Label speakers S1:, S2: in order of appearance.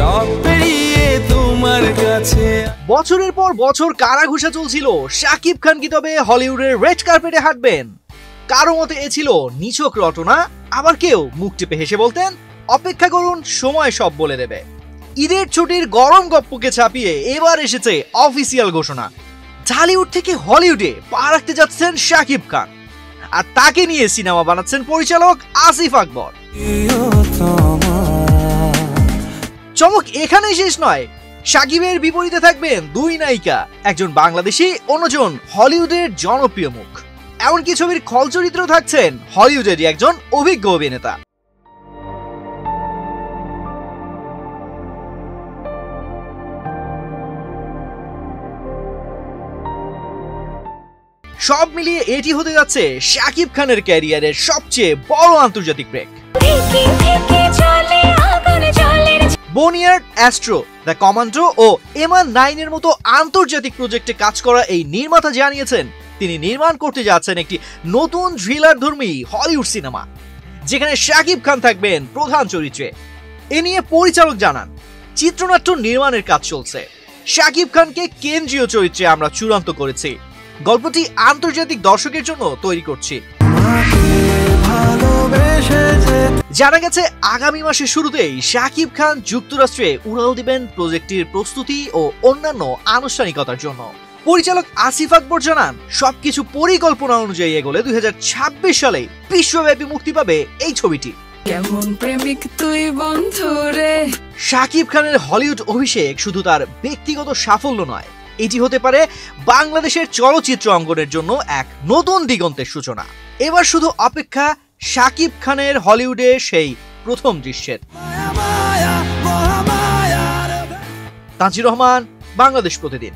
S1: সব পেরিয়ে তোমার কাছে।
S2: বছরের পর বছর কারাঘুষা চলছিল শাকিব খান কি তবে হলিউডের রেড কার্পেটে হাঁটবেন? কারো মতে এ ছিল নিছক রটনা, আবার কেউ মুখ টিপে হেসে বলতেন অপেক্ষা করুন, সময় সব বলে দেবে। ঈদের ছুটির গরম গপ্পকে ছাপিয়ে এবার এসেছে অফিসিয়াল ঘোষণা, ঢালিউড থেকে হলিউডে পা রাখতে যাচ্ছেন শাকিব খান, আর তাকে নিয়ে সিনেমা বানাচ্ছেন পরিচালক আসিফ আকবর। চমক এখানেই শেষ নয়, শাকিবের বিপরীতে থাকবেন দুই নায়িকা, একজন বাংলাদেশি, অন্যজন হলিউডের জনপ্রিয় মুখ। এমনকি ছবির খল চরিত্রেও থাকছেন হলিউডেরই একজন অভিজ্ঞ অভিনেতা। সব মিলিয়ে এটি হতে যাচ্ছে শাকিব খানের ক্যারিয়ারের সবচেয়ে বড় আন্তর্জাতিক ব্রেক। বোনিয়ার্ড, অ্যাস্ট্রো, দ্য কমান্ডো ও এমআন-9 এর মতো আন্তর্জাতিক প্রজেক্টে কাজ করা এই নির্মাতা জানিয়েছেন তিনি নির্মাণ করতে যাচ্ছেন একটি নতুন থ্রিলারধর্মী হলিউড সিনেমা, যেখানে শাকিব খান থাকবেন প্রধান চরিত্রে। এ নিয়ে পরিচালক জানান, চিত্রনাট্য নির্মাণের কাজ চলছে, শাকিব খানকে কেন্দ্রীয় চরিত্রে আমরা চূড়ান্ত করেছি, গল্পটি আন্তর্জাতিক দর্শকের জন্য তৈরি করছি। জানা গেছে আগামী মাসের শুরুতেই শাকিব খান যুক্তরাষ্ট্রে উড়াল দিবেন প্রজেক্টটির প্রস্তুতি ও অন্যান্য আনুষ্ঠানিকতার জন্য। পরিচালক আসিফ আকবর জানান, সবকিছু পরিকল্পনা অনুযায়ী এগোলে 2026 সালে বিশ্বব্যাপী মুক্তি পাবে এই ছবিটি।
S3: কেমন প্রেমিক তুই বন্ধুরে।
S2: শাকিব খানের হলিউড অভিষেক শুধু তার ব্যক্তিগত সাফল্য নয়, এটি হতে পারে বাংলাদেশের চলচ্চিত্র অঙ্গনের জন্য এক নতুন দিগন্তের সূচনা। এবার শুধু অপেক্ষা শাকিব খানের হলিউডে সেই প্রথম দৃশ্যের। তানজির রহমান, বাংলাদেশ প্রতিদিন।